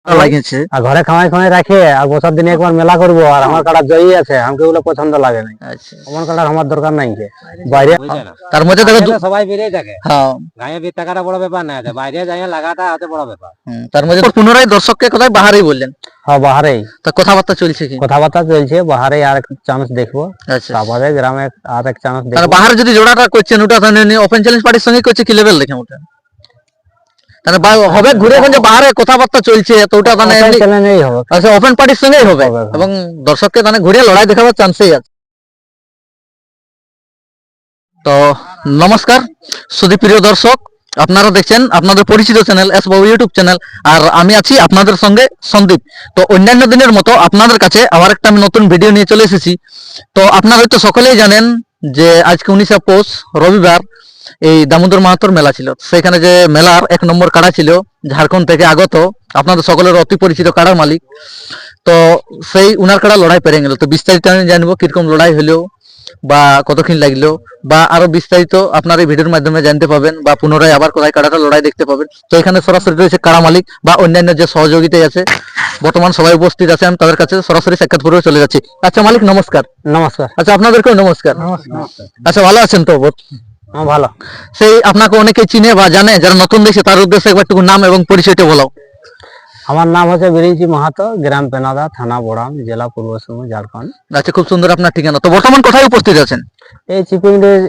লাগিয়েছে আর ঘরে খাওয়াই খাওয়াই রাখে আর বছর দিনে একবার মেলা করবো আর আমার কাটা জয়ী আছে আমাকে ওগুলো পছন্দ লাগে না। আচ্ছা আমার কাটার আমার দরকার নাই বাইরে তার মধ্যে দেখো সবাই বেরিয়ে থাকে হ্যাঁ গায়ে বিট টাকাটা বড় ব্যাপার না আছে, বাইরে যাই লাগাটা হতে বড় ব্যাপার। তার মধ্যে পুনরায় দর্শককে কোথায় বাহারেই বললেন? হ্যাঁ বাহারেই তা কথাবার্তা চলছে কি? কথাবার্তা চলছে, বাহারে আর এক চান্স দেখবো, আচ্ছা তারপরে গ্রামে আর এক চান্স তাহলে দেখবো। বাহারে যদি জোড়াটা করছেন ওটা তাহলে ওপেন চ্যালেঞ্জ পার্টির সঙ্গে করছে কি লেভেল দেখে ওটা তাহলে হবে ঘুরে এখন যে বাহারে কথাবার্তা চলছে তো ওটা মানে চ্যালেঞ্জই হবে। আচ্ছা ওপেন পার্টির সঙ্গেই হবে হবে। এবং দর্শককে মানে ঘুরে লড়াই দেখাবার চান্সই আছে। তো নমস্কার সুধীপ্রিয় দর্শক, আপনারা দেখছেন আপনাদের পরিচিত চ্যানেল এস বাবু ইউটিউব চ্যানেল, আর আমি আছি আপনাদের সঙ্গে সন্দীপ। তো অন্যান্য দিনের মতো আপনাদের কাছে আবার একটা আমি নতুন ভিডিও নিয়ে চলে এসেছি। তো আপনারা হয়তো সকলেই জানেন যে আজকে 19শে পৌষ রবিবার এই দামোদর মাহাতোর মেলা ছিল। সেখানে যে মেলার 1 নম্বর কাড়া ছিল ঝাড়খণ্ড থেকে আগত আপনাদের সকলের অতি পরিচিত কাড়ার মালিক, তো সেই উনার কাড়া লড়াই পেরে গেল। তো বিস্তারিত আমি জানবো কিরকম লড়াই হলো বা কতক্ষণ লাগলো বা আরো বিস্তারিত আপনার এই ভিডিওর মাধ্যমে জানতে পাবেন বা পুনরায় আবার কোথায় কাড়াটা লড়াই দেখতে পাবেন। তো এখানে সরাসরি রয়েছে কাড়া মালিক বা অন্যান্য যে সহযোগিতায় আছে বর্তমান সবাই উপস্থিত আছে, আমি তাদের কাছে সরাসরি সাক্ষাৎ করে চলে যাচ্ছি। আচ্ছা মালিক নমস্কার। নমস্কার। আচ্ছা আপনাদেরকেও নমস্কার। আচ্ছা ভালো আছেন তো? হ্যাঁ ভালো। সেই আপনাকে অনেকে চিনে বা জানে, যারা নতুন দেখছে তার উদ্দেশ্যে একবার টুকু নাম এবং পরিচয়টা বলো। আমার নাম হচ্ছে বিরিঞ্চি মাহাতো, গ্রাম পেনাদা, থানা বোড়াম, জেলা পূর্ব সিংভূম, ঝাড়খণ্ড। আচ্ছা খুব সুন্দর আপনার ঠিকানা। তো বর্তমান কোথায় উপস্থিত আছেন? এই চিপিংডির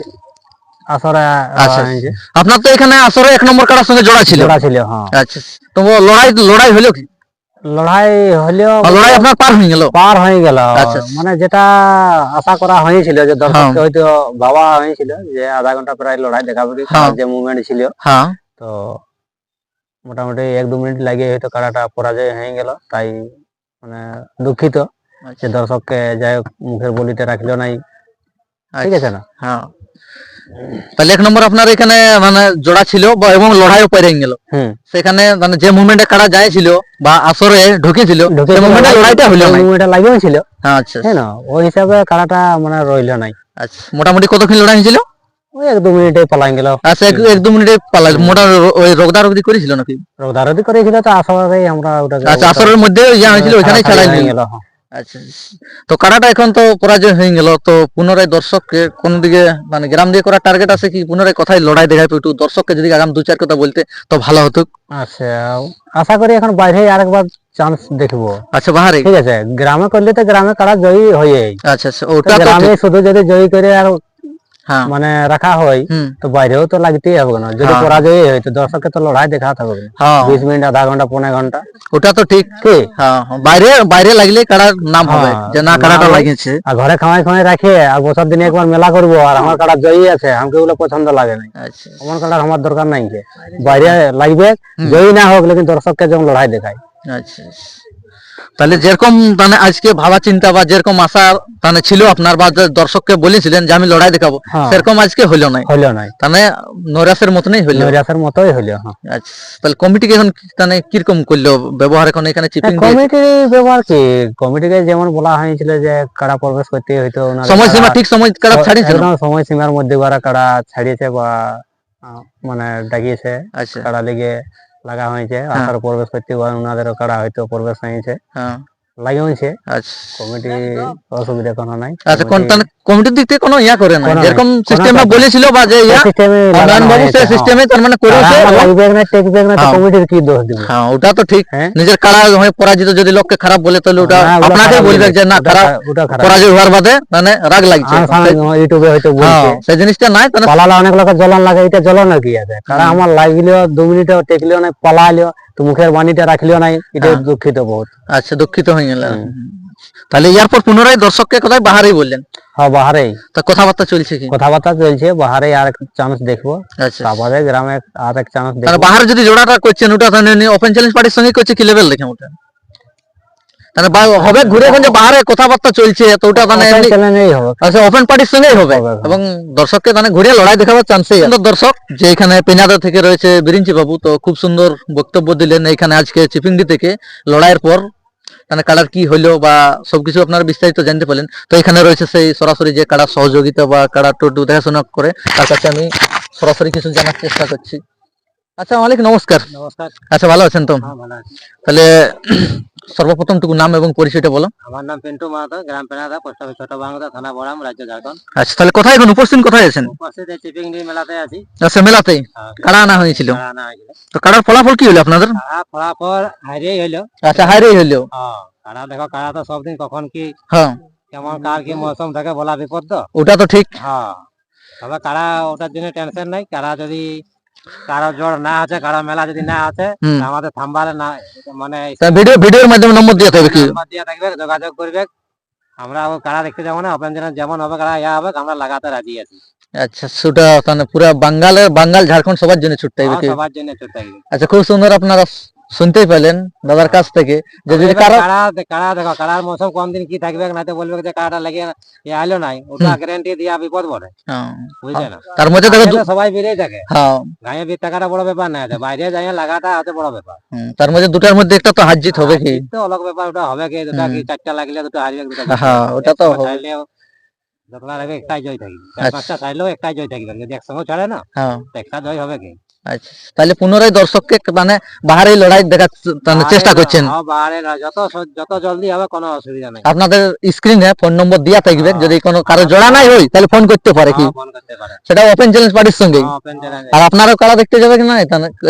আসরে আচ্ছা আপনার তো এখানে আসরে 1 নম্বর কাড়ার সঙ্গে জোড়া ছিল। জোড়া ছিল হ্যাঁ। আচ্ছা তো লড়াই হলো কি? লড়াই হলেও লড়াই আপনার পার হয়ে গেল? পার হয়ে গেল। আচ্ছা। মানে যেটা আশা করা হয়েছিল যে দর্শককে হয়তো ভাবা হয়েছিল যে আধা ঘন্টা প্রায় লড়াই দেখাবে, যে মুভমেন্ট ছিল। হ্যাঁ তো মোটামুটি 1-2 মিনিট লাগে হয়তো কাড়াটা পরাজয় হয়ে গেল, তাই মানে দুঃখিত যে দর্শককে যাই হোক মুখের বলিতে রাখলো নাই। ঠিক আছে না? হ্যাঁ তাহলে 1 নম্বর আপনার এখানে মানে জোড়া ছিল এবং লড়াইও পেরে গেল। সেখানে মানে যে মুভমেন্টে কাড়া যায়ছিল বা আসরে ঢুকেছিল সেই মুভমেন্টে লড়াইটা হলো না, মুভমেন্টটা লাগিয়েছিল। আচ্ছা হ্যাঁ না, ওই হিসাবে কাড়াটা মানে রইলো নাই। আচ্ছা মোটামুটি কতক্ষণ লড়াই হয়েছিল? ওই 1-2 মিনিটে পালাই গেল। আচ্ছা 1-2 মিনিটে পালাই। মোটা ওই রোগদারগদি করেছিল নাকি? রোদারদি করেছিল তো আসরেই আমরা ওটাকে। আচ্ছা আসরের মধ্যে ইয়া হয়েছিল ওখানেই খেলাই হয়ে গেল। আচ্ছা তো কাড়াটা এখন তো পরাজয় হয়ে গেল, তো পুনরায় দর্শককে কোন দিকে মানে গ্রাম দিয়ে করার টার্গেট আছে কি? পুনরায় কোথায় লড়াই দেখাবে একটু দর্শককে যদি আগাম 2-4 কথা বলতে তো ভালো হতো। আচ্ছা আশা করি এখন বাইরে আরেকবার চান্স দেখবো। আচ্ছা বাহারে ঠিক আছে, গ্রামে করলে তো গ্রামে কাড়া জয়ী হয়ে। আচ্ছা আচ্ছা ওটা তো গ্রামে শুধু যদি জয়ী করে আর মানে রাখা হয় তো বাইরেও তো লাগতেই হবে না। যদি পরাজয় হয় তো দর্শককে তো লড়াই দেখাতে হবে 20 মিনিট, আধা ঘন্টা, 15 ঘন্টা। ওটা তো ঠিক কি বাইরে লাগলে কাড়ার নাম হবে যে না কাড়াটা লাগিয়েছে। আর ঘরে খাওয়াই খাওয়াই রাখে আর বছর দিনে একবার মেলা করবো আর আমার কাড়া জয়ী আছে আমাকে ওগুলো পছন্দ লাগে না। আমার কাড়ার আমার দরকার নাই, বাইরে লাগবে জয়ী না হোক লেকিন দর্শককে যেমন লড়াই দেখায়। আচ্ছা তাহলে যেরকম মানে আজকে ভাবা চিন্তা বা যেরকম আশা মানে ছিল আপনার বা দর্শককে বলেছিলেন যে আমি লড়াই দেখাবো, সেরকম আজকে হইলো নাই তাহলে নৈরাশের মতনই হইলো। নৈরাশের মতই হইলো। আচ্ছা তাহলে কমিটিকে এখন মানে কিরকম করলো ব্যবহার এখন এখানে চিপিং? কমিটির ব্যবহার কি, কমিটিকে যেমন বলা হয়েছিল যে কাড়া প্রবেশ করতে হয়তো সময়সীমা ঠিক সময় কাড়া ছাড়িয়েছে, সময়সীমার মধ্যে কাড়া ছাড়িয়েছে বা মানে ডাকিয়েছে। কাড়া লেগে লাগা হয়েছে আসার প্রবেশ করতে ওনাদেরও কাড়া হয়তো প্রবেশ হয়েছে লাগিয়েছে। কমিটি অসুবিধা কোনো নাই। আচ্ছা কমিটির দিক থেকে কোনো ইয়া করে না, যেরকম সিস্টেমে বলেছিল বা যে ইয়া বাবু সেই সিস্টেমে তার মানে করেছে। লাগবে না টেকবে না তো কমিটির কি দোষ দিব? হ্যাঁ ওটা তো ঠিক। নিজের কাড়া হয়ে পরাজিত যদি লোককে খারাপ বলে তাহলে ওটা আপনাকে বলবে যে না খারাপ, পরাজয় হওয়ার বাদে মানে রাগ লাগছে। ইউটিউবে হয়তো বলছে সেই জিনিসটা নাই, তাহলে পালালা অনেক লোকের জ্বলন লাগে, এটা জ্বলন কি আছে? কারণ আমার লাগলেও 2 মিনিটও টেকলিও নাই, পালাইলো তো মুখের বাণীটা রাখলিও নাই, এটা দুঃখিত বহুত। আচ্ছা দুঃখিত হয়ে গেল। তাহলে এরপর পুনরায় দর্শককে কোথায় বাহারেই বললেন? হ্যাঁ বাহারেই। তা কথাবার্তা চলছে কি? কথাবার্তা চলছে, বাহারে আর এক চান্স দেখবো, তারপরে গ্রামে আর এক চান্স দেখবো। তাহলে বাহারে যদি জোড়াটা করছেন ওটা তাহলে ওপেন চ্যালেঞ্জ পার্টির সঙ্গে করছে কি লেভেল দেখে ওটা তাহলে হবে ঘুরে এখন যে বাহারে কথাবার্তা চলছে তো ওটা মানে চ্যালেঞ্জই হবে। আচ্ছা ওপেন পার্টির সঙ্গেই হবে এবং দর্শককে মানে ঘুরে লড়াই দেখাবার চান্সই আছে। দর্শক যে এখানে পেনাদা থেকে রয়েছে বিরিঞ্চি বাবু, তো খুব সুন্দর বক্তব্য দিলেন এখানে আজকে চিপিংডি থেকে লড়াইয়ের পর মানে কাড়ার কি হলো বা সবকিছু আপনারা বিস্তারিত জানতে পারলেন। তো এখানে রয়েছে সেই সরাসরি যে কাড়ার সহযোগিতা বা কাড়ার টোটু দেখাশোনা করে তার কাছে আমি সরাসরি কিছু জানার চেষ্টা করছি। আচ্ছা মালিক নমস্কার। নমস্কার। আচ্ছা ভালো আছেন তো? হ্যাঁ, ভালো আছি। তাহলে সর্বপ্রথম টুকু নাম এবং পরিচয়টা বলো। আমার নাম পিন্টু মাহাতো, গ্রাম পেনাদা, পোস্ট অফিস ছোট বাংলা, থানা বড়াম, রাজ্য ঝাড়খণ্ড। আচ্ছা তাহলে কোথায় এখন উপস্থিত, কোথায় আছেন? উপস্থিত চিপিংডি মেলাতে আছি। আচ্ছা মেলাতেই হ্যাঁ, কাড়া আনা হয়েছিল। কাড়া আনা হয়েছিল। তো কাড়ার ফলাফল কি হলো আপনাদের? কাড়া ফলাফল হারিয়েই হইলো। আচ্ছা হাইরেই হলো। কাড়া দেখো, কাড়া তো সব দিন কখন কি হ্যাঁ কেমন কার কি মৌসুম থাকে বলা বিপদ তো। ওটা তো ঠিক। হ্যাঁ, তবে কাড়া ওটার জন্য টেনশন নাই। কাড়া যদি কারো জোর না আছে, কারো মেলা যদি না আছে, তা আমাদের থাম্বারে না মানে ভিডিওর মাধ্যমে নম্বর দিয়ে হবে কি? নাম্বার দেওয়া থাকবে, যোগাযোগ করবে। আমরা ও কাড়া দেখতে যাবো না, ওপেন যেমন হবে কাড়া হবে, আমরা লাগাতে রাজি আছি। আচ্ছা সেটা তাহলে পুরা বাঙ্গাল ঝাড়খণ্ড সবার জন্য ছুটতে হবে কি? সবার জন্য ছুট থাকবে। আচ্ছা খুব সুন্দর, আপনারা শুনতেই পেলেন দাদার কাছ থেকে যে যদি কাড়া দেখো, কাড়ার মৌসুম কোন দিন কি থাকবে না, তো বলবে যে কাড়াটা লেগে আইলো নাই, ওটা গ্যারান্টি দিয়া বিপদ বলে, বুঝলে না? তার মধ্যে দেখো সবাই বেরিয়ে থাকে। হ্যাঁ গায়ে বীর টাকাটা বড় ব্যাপার না, বাইরে যাই লাগাটা হচ্ছে বড় ব্যাপার। তার মধ্যে দুটার মধ্যে একটা তো হার জিত হবে কি? তো অলগ ব্যাপার, ওটা হবে কি, দুটা কি চারটা লাগলে দুটো হারবে, দুটো হ্যাঁ ওটা তো হবে। ছাড়লেও যতটা লাগবে একটাই জয় থাকবে, চার পাঁচটা ছাড়লেও একটাই জয় থাকবে, যদি একসঙ্গে ছাড়ে না একটা জয় হবে কি। আচ্ছা তাহলে পুনরায় দর্শককে মানে বাহারে লড়াই দেখার চেষ্টা করছেন? যত জলদি হবে কোনো অসুবিধা নাই। আপনাদের স্ক্রিনে ফোন নম্বর দেওয়া থাকবে, যদি কোনো কারো জোড়া নাই হয় তাহলে ফোন করতে পারে কি? ফোন করতে পারে। সেটা ওপেন চ্যালেঞ্জ পার্টির সঙ্গে। আর আপনারাও কারা দেখতে যাবে কি না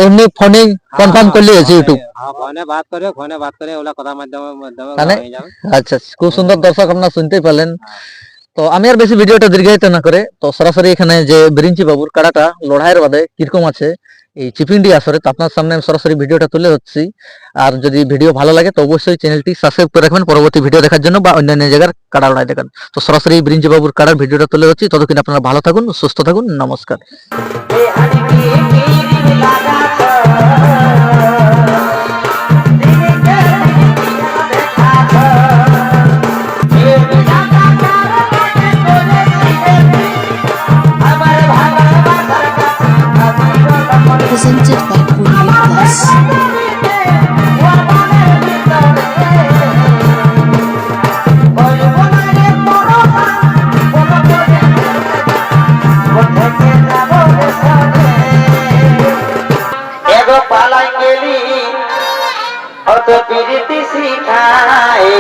এমনি ফোনেই কনফার্ম করলে আছে ইউটিউব। ফোনে বাত করে ওলা কথা মাধ্যমে হয়ে যাবে। আচ্ছা খুব সুন্দর, দর্শক আপনারা শুনতেই পেলেন। তো আমি আর বেশি ভিডিওটা দীর্ঘায়িত না করে তো সরাসরি এখানে যে বিরিঞ্চি বাবুর কাড়াটা লড়াইয়ের বাদে কিরকম আছে এই চিপিন্ডি আসরে, তো আপনার সামনে আমি সরাসরি ভিডিওটা তুলে ধরছি। আর যদি ভিডিও ভালো লাগে তো অবশ্যই চ্যানেলটি সাবস্ক্রাইব করে রাখবেন পরবর্তী ভিডিও দেখার জন্য বা অন্যান্য জায়গার কাড়া লড়াই দেখার। তো সরাসরি বিরিঞ্চি বাবুর কাড়ার ভিডিওটা তুলে ধরছি। ততক্ষণ আপনারা ভালো থাকুন, সুস্থ থাকুন, নমস্কার। Presented by Purvi Plus. পালাই গেলি অত প্রীতি শিখায়